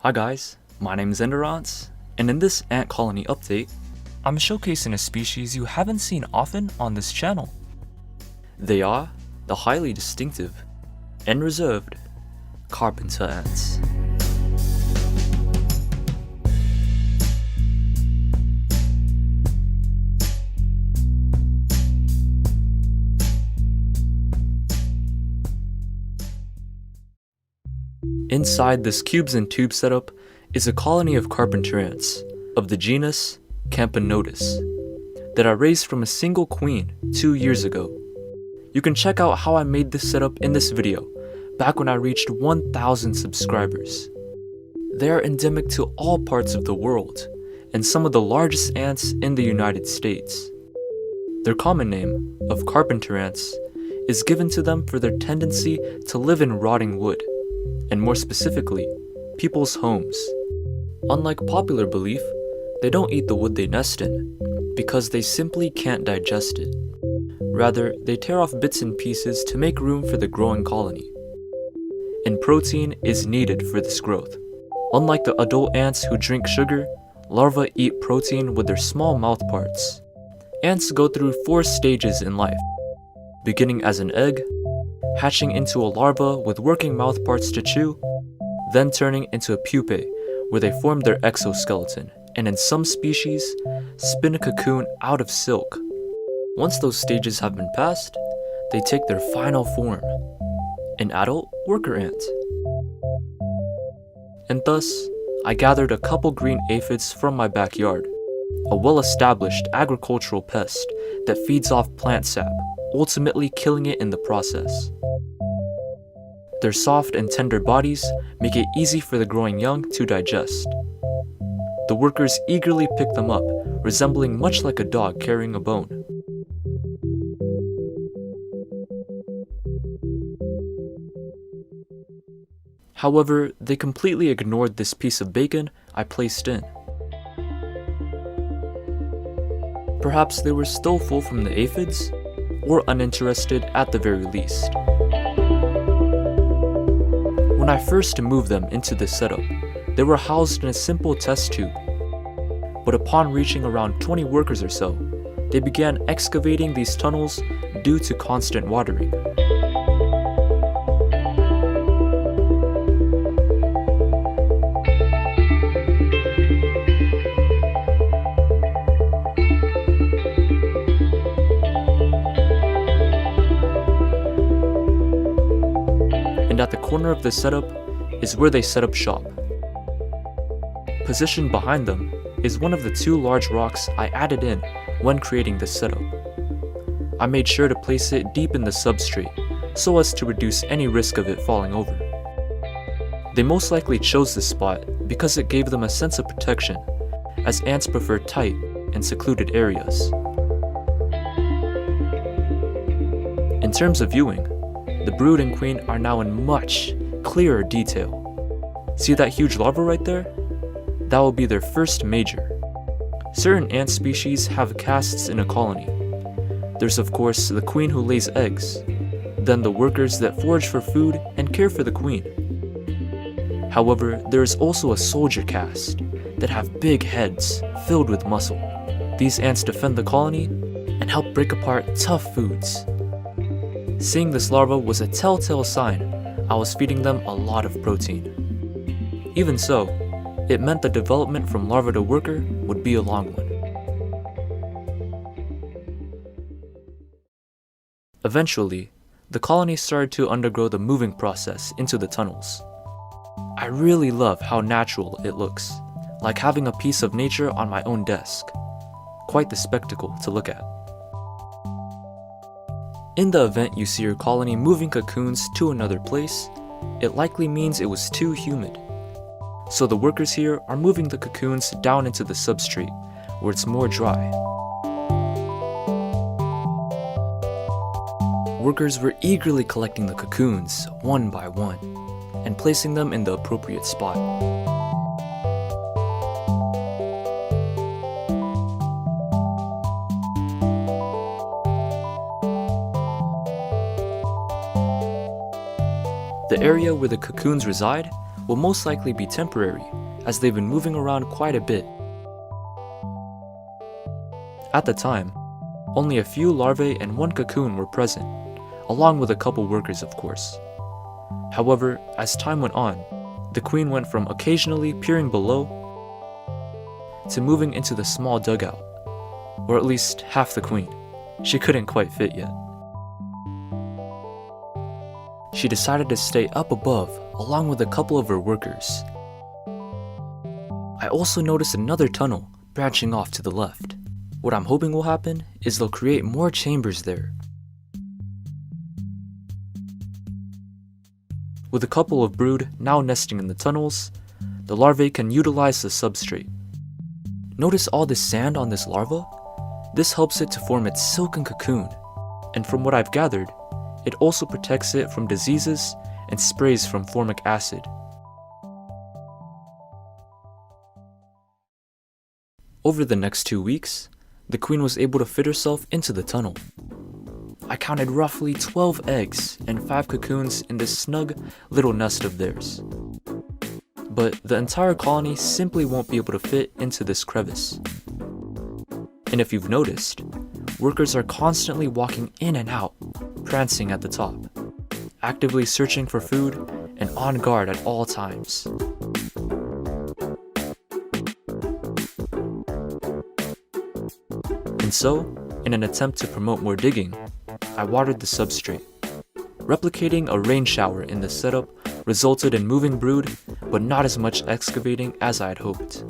Hi guys, my name is Enderance, and in this ant colony update, I'm showcasing a species you haven't seen often on this channel. They are the highly distinctive and reserved Carpenter ants. Inside this cubes and tubes setup is a colony of carpenter ants of the genus Camponotus that I raised from a single queen 2 years ago. You can check out how I made this setup in this video back when I reached 1,000 subscribers. They are endemic to all parts of the world and some of the largest ants in the United States. Their common name of carpenter ants is given to them for their tendency to live in rotting wood, and more specifically, people's homes. Unlike popular belief, they don't eat the wood they nest in, because they simply can't digest it. Rather, they tear off bits and pieces to make room for the growing colony. And protein is needed for this growth. Unlike the adult ants who drink sugar, larvae eat protein with their small mouth parts. Ants go through 4 stages in life, beginning as an egg, hatching into a larva with working mouth parts to chew, then turning into a pupae where they form their exoskeleton, and in some species, spin a cocoon out of silk. Once those stages have been passed, they take their final form, an adult worker ant. And thus, I gathered a couple green aphids from my backyard, a well-established agricultural pest that feeds off plant sap, ultimately killing it in the process. Their soft and tender bodies make it easy for the growing young to digest. The workers eagerly pick them up, resembling much like a dog carrying a bone. However, they completely ignored this piece of bacon I placed in. Perhaps they were still full from the aphids, or uninterested at the very least. When I first moved them into this setup, they were housed in a simple test tube, but upon reaching around 20 workers or so, they began excavating these tunnels due to constant watering. At the corner of the setup is where they set up shop. Positioned behind them is one of the 2 large rocks I added in when creating this setup. I made sure to place it deep in the substrate so as to reduce any risk of it falling over. They most likely chose this spot because it gave them a sense of protection, as ants prefer tight and secluded areas. In terms of viewing, the brood and queen are now in much clearer detail. See that huge larva right there? That will be their first major. Certain ant species have casts in a colony. There's of course the queen who lays eggs, then the workers that forage for food and care for the queen. However, there is also a soldier caste that have big heads filled with muscle. These ants defend the colony and help break apart tough foods. Seeing this larva was a telltale sign I was feeding them a lot of protein. Even so, it meant the development from larva to worker would be a long one. Eventually, the colony started to undergo the moving process into the tunnels. I really love how natural it looks, like having a piece of nature on my own desk. Quite the spectacle to look at. In the event you see your colony moving cocoons to another place, it likely means it was too humid. So the workers here are moving the cocoons down into the substrate, where it's more dry. Workers were eagerly collecting the cocoons, one by one, and placing them in the appropriate spot. The area where the cocoons reside will most likely be temporary, as they've been moving around quite a bit. At the time, only a few larvae and one cocoon were present, along with a couple workers, of course. However, as time went on, the queen went from occasionally peering below to moving into the small dugout, or at least half the queen. She couldn't quite fit yet. She decided to stay up above along with a couple of her workers. I also noticed another tunnel branching off to the left. What I'm hoping will happen is they'll create more chambers there. With a couple of brood now nesting in the tunnels, the larvae can utilize the substrate. Notice all this sand on this larva? This helps it to form its silken cocoon, and from what I've gathered, it also protects it from diseases and sprays from formic acid. Over the next 2 weeks, the queen was able to fit herself into the tunnel. I counted roughly 12 eggs and 5 cocoons in this snug little nest of theirs. But the entire colony simply won't be able to fit into this crevice. And if you've noticed, workers are constantly walking in and out, prancing at the top, actively searching for food and on guard at all times. And so, in an attempt to promote more digging, I watered the substrate. Replicating a rain shower in the setup resulted in moving brood, but not as much excavating as I had hoped.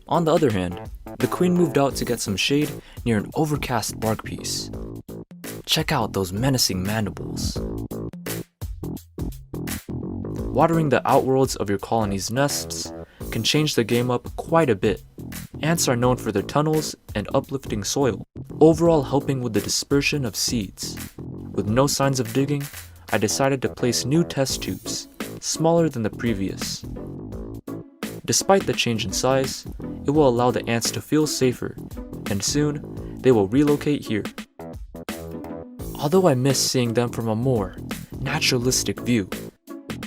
On the other hand, the queen moved out to get some shade near an overcast bark piece. Check out those menacing mandibles. Watering the outworlds of your colony's nests can change the game up quite a bit. Ants are known for their tunnels and uplifting soil, overall helping with the dispersion of seeds. With no signs of digging, I decided to place new test tubes, smaller than the previous. Despite the change in size, it will allow the ants to feel safer, and soon, they will relocate here. Although I miss seeing them from a more naturalistic view,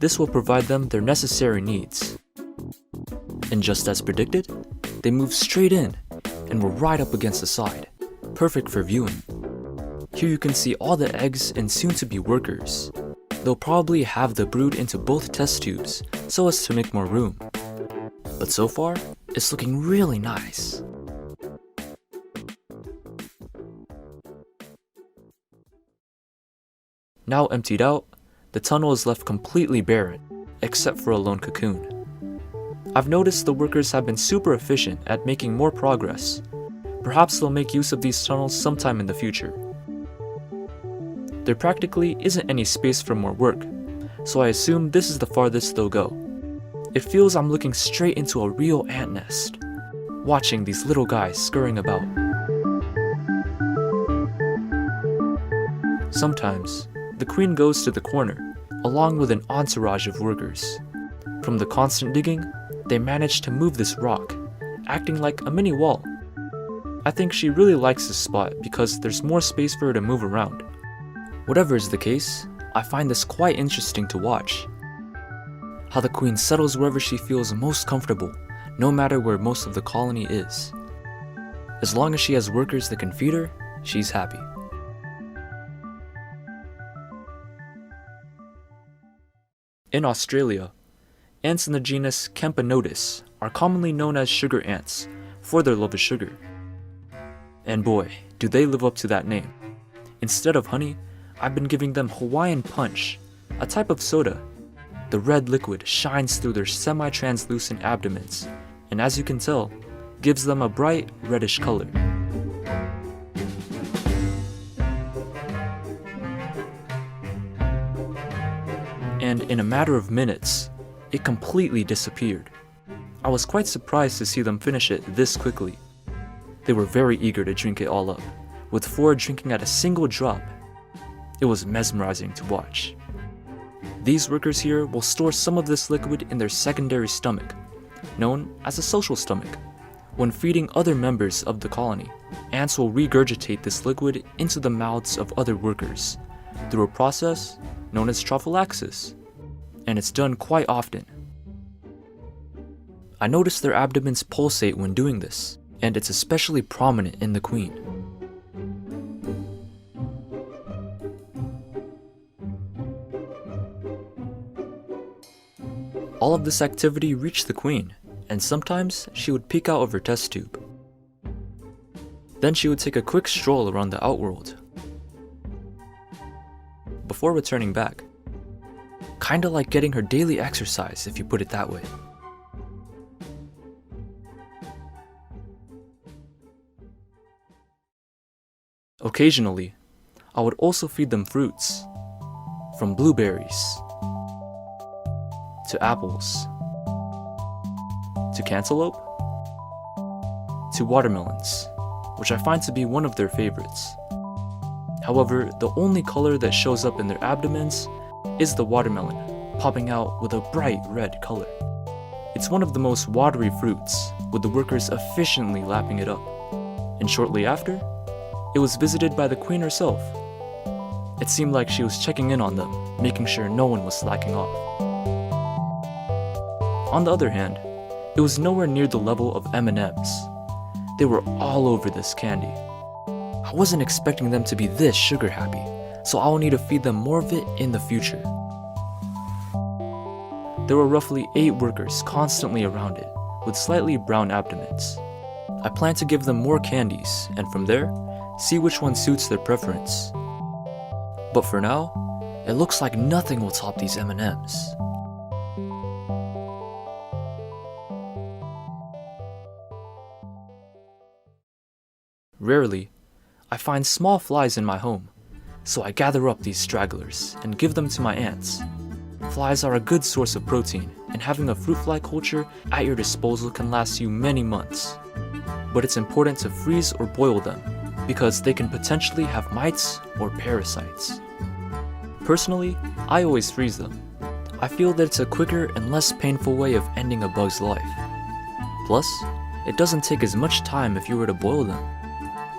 this will provide them their necessary needs. And just as predicted, they moved straight in and were right up against the side, perfect for viewing. Here you can see all the eggs and soon-to-be workers. They'll probably have the brood into both test tubes so as to make more room. But so far, it's looking really nice. Now emptied out, the tunnel is left completely barren, except for a lone cocoon. I've noticed the workers have been super efficient at making more progress. Perhaps they'll make use of these tunnels sometime in the future. There practically isn't any space for more work, so I assume this is the farthest they'll go. It feels I'm looking straight into a real ant nest, watching these little guys scurrying about. Sometimes, the queen goes to the corner, along with an entourage of workers. From the constant digging, they manage to move this rock, acting like a mini wall. I think she really likes this spot because there's more space for her to move around. Whatever is the case, I find this quite interesting to watch. How the queen settles wherever she feels most comfortable, no matter where most of the colony is. As long as she has workers that can feed her, she's happy. In Australia, ants in the genus Carpenter are commonly known as sugar ants for their love of sugar. And boy, do they live up to that name. Instead of honey, I've been giving them Hawaiian punch, a type of soda. The red liquid shines through their semi-translucent abdomens, and as you can tell, gives them a bright reddish color. And in a matter of minutes, it completely disappeared. I was quite surprised to see them finish it this quickly. They were very eager to drink it all up, with 4 drinking at a single drop. It was mesmerizing to watch. These workers here will store some of this liquid in their secondary stomach, known as a social stomach. When feeding other members of the colony, ants will regurgitate this liquid into the mouths of other workers through a process known as trophallaxis. and it's done quite often. I notice their abdomens pulsate when doing this, and it's especially prominent in the queen. All of this activity reached the queen, and sometimes she would peek out of her test tube. Then she would take a quick stroll around the outworld before returning back. Kinda like getting her daily exercise, if you put it that way. Occasionally, I would also feed them fruits, from blueberries, to apples, to cantaloupe, to watermelons, which I find to be one of their favorites. However, the only color that shows up in their abdomens is the watermelon, popping out with a bright red color. It's one of the most watery fruits, with the workers efficiently lapping it up. And shortly after, it was visited by the queen herself. It seemed like she was checking in on them, making sure no one was slacking off. On the other hand, it was nowhere near the level of M&Ms. They were all over this candy. I wasn't expecting them to be this sugar happy, so I'll need to feed them more of it in the future. There were roughly 8 workers constantly around it, with slightly brown abdomens. I plan to give them more candies, and from there, see which one suits their preference. But for now, it looks like nothing will top these M&Ms. Rarely, I find small flies in my home, so I gather up these stragglers and give them to my ants. Flies are a good source of protein, and having a fruit fly culture at your disposal can last you many months. But it's important to freeze or boil them, because they can potentially have mites or parasites. Personally, I always freeze them. I feel that it's a quicker and less painful way of ending a bug's life. Plus, it doesn't take as much time if you were to boil them.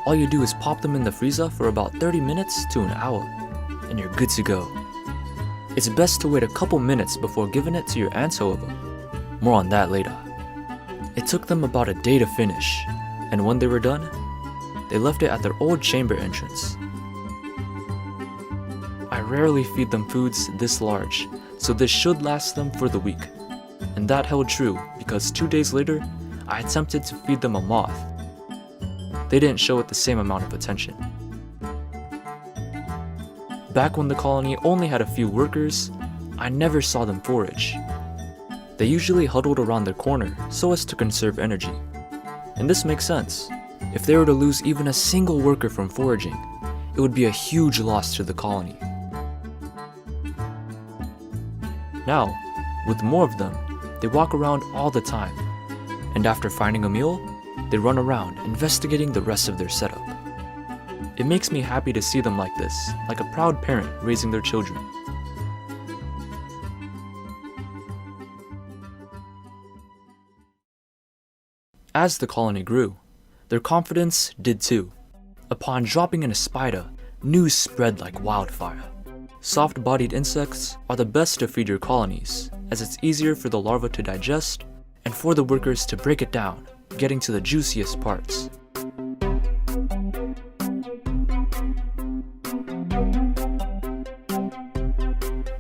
All you do is pop them in the freezer for about 30 minutes to an hour, and you're good to go. It's best to wait a couple minutes before giving it to your ants, however. More on that later. It took them about a day to finish, and when they were done, they left it at their old chamber entrance. I rarely feed them foods this large, so this should last them for the week. And that held true because 2 days later, I attempted to feed them a moth. They didn't show it the same amount of attention. Back when the colony only had a few workers, I never saw them forage. They usually huddled around their corner so as to conserve energy. And this makes sense. If they were to lose even a single worker from foraging, it would be a huge loss to the colony. Now, with more of them, they walk around all the time, and after finding a meal, they run around investigating the rest of their setup. It makes me happy to see them like this, like a proud parent raising their children. As the colony grew, their confidence did too. Upon dropping in a spider, news spread like wildfire. Soft-bodied insects are the best to feed your colonies, as it's easier for the larvae to digest and for the workers to break it down, getting to the juiciest parts.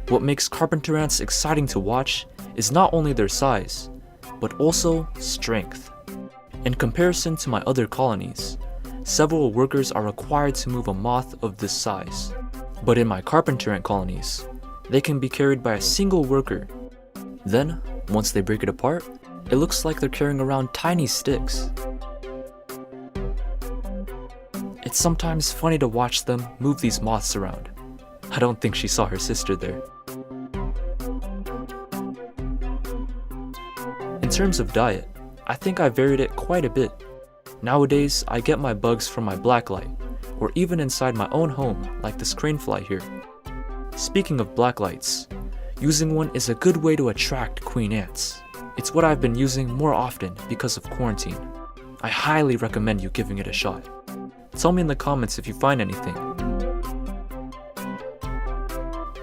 What makes carpenter ants exciting to watch is not only their size, but also strength. In comparison to my other colonies, several workers are required to move a moth of this size. But in my carpenter ant colonies, they can be carried by a single worker. Then, once they break it apart, it looks like they're carrying around tiny sticks. It's sometimes funny to watch them move these moths around. I don't think she saw her sister there. In terms of diet, I think I varied it quite a bit. Nowadays, I get my bugs from my blacklight, or even inside my own home, like this cranefly here. Speaking of blacklights, using one is a good way to attract queen ants. It's what I've been using more often because of quarantine. I highly recommend you giving it a shot. Tell me in the comments if you find anything.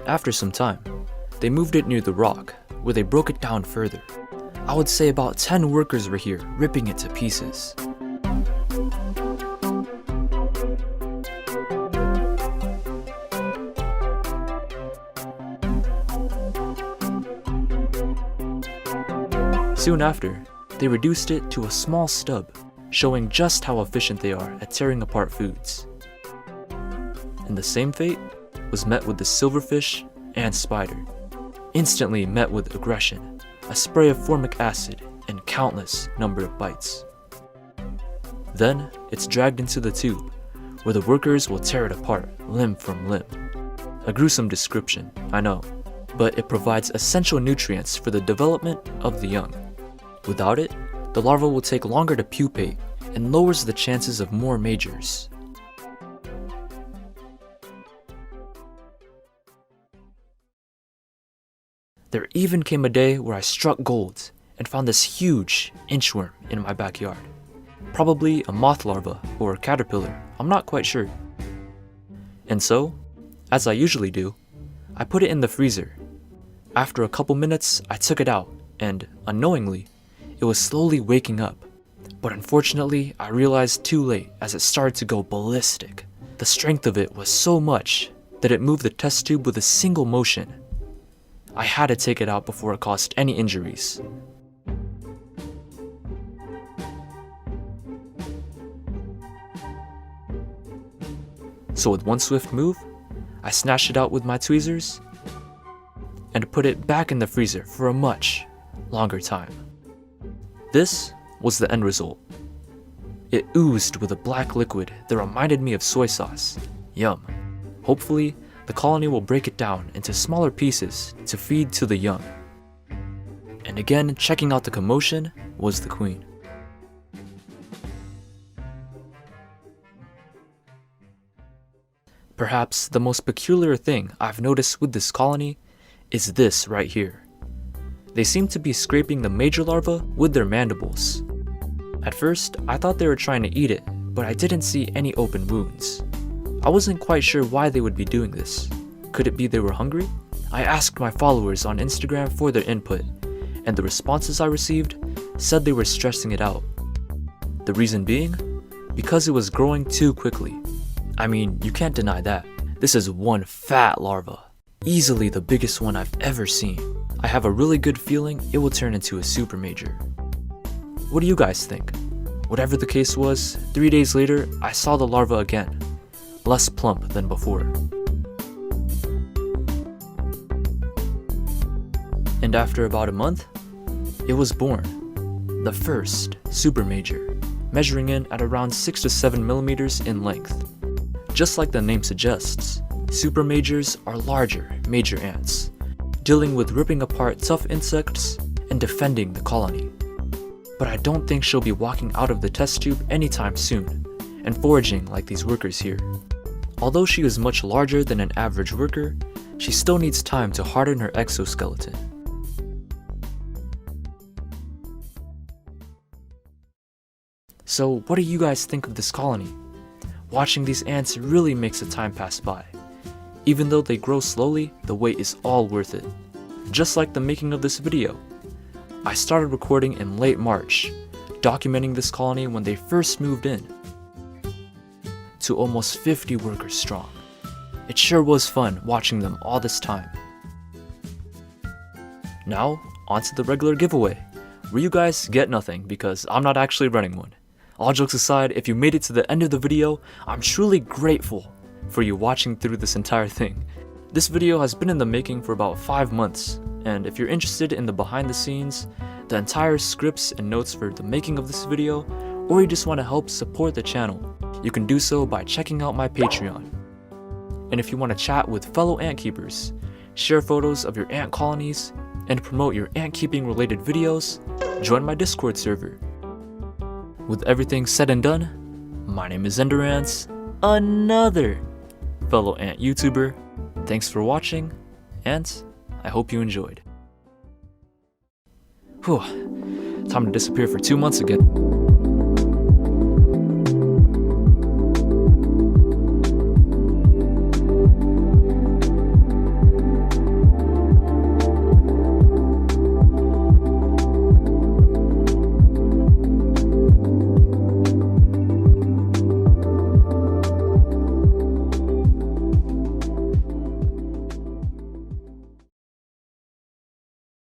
After some time, They moved it near the rock, where they broke it down further. I would say about 10 workers were here, ripping it to pieces. Soon after, they reduced it to a small stub, showing just how efficient they are at tearing apart foods. And the same fate was met with the silverfish and spider, instantly met with aggression, a spray of formic acid, and countless number of bites. Then, it's dragged into the tube, where the workers will tear it apart, limb from limb. A gruesome description, I know, but it provides essential nutrients for the development of the young. Without it, the larva will take longer to pupate and lowers the chances of more majors. There even came a day where I struck gold and found this huge inchworm in my backyard. Probably a moth larva or a caterpillar, I'm not quite sure. And so, as I usually do, I put it in the freezer. After a couple minutes, I took it out and, unknowingly, it was slowly waking up. But unfortunately, I realized too late as it started to go ballistic. The strength of it was so much that it moved the test tube with a single motion. I had to take it out before it caused any injuries. So with one swift move, I snatched it out with my tweezers and put it back in the freezer for a much longer time. This was the end result. It oozed with a black liquid that reminded me of soy sauce. Yum. Hopefully, the colony will break it down into smaller pieces to feed to the young. And again, checking out the commotion was the queen. Perhaps the most peculiar thing I've noticed with this colony is this right here. They seem to be scraping the major larva with their mandibles. At first, I thought they were trying to eat it, but I didn't see any open wounds. I wasn't quite sure why they would be doing this. Could it be they were hungry? I asked my followers on Instagram for their input, and the responses I received said they were stressing it out. The reason being, because it was growing too quickly. I mean, you can't deny that. This is one fat larva, easily the biggest one I've ever seen. I have a really good feeling it will turn into a super major. What do you guys think? Whatever the case was, 3 days later, I saw the larva again, less plump than before. And after about a month, it was born, the first super major, measuring in at around 6 to 7 millimeters in length. Just like the name suggests, super majors are larger major ants, dealing with ripping apart tough insects and defending the colony. But I don't think she'll be walking out of the test tube anytime soon and foraging like these workers here. Although she is much larger than an average worker, she still needs time to harden her exoskeleton. So what do you guys think of this colony? Watching these ants really makes the time pass by. Even though they grow slowly, the wait is all worth it. Just like the making of this video. I started recording in late March, documenting this colony when they first moved in. To almost 50 workers strong. It sure was fun watching them all this time. Now, onto the regular giveaway, where you guys get nothing because I'm not actually running one. All jokes aside, if you made it to the end of the video, I'm truly grateful for you watching through this entire thing. This video has been in the making for about 5 months, and if you're interested in the behind the scenes, the entire scripts and notes for the making of this video, or you just want to help support the channel, you can do so by checking out my Patreon. And if you want to chat with fellow ant keepers, share photos of your ant colonies, and promote your ant keeping related videos, join my Discord server. With everything said and done, my name is Enderance, another fellow ant YouTuber. Thanks for watching, and I hope you enjoyed. Whew, time to disappear for 2 months again.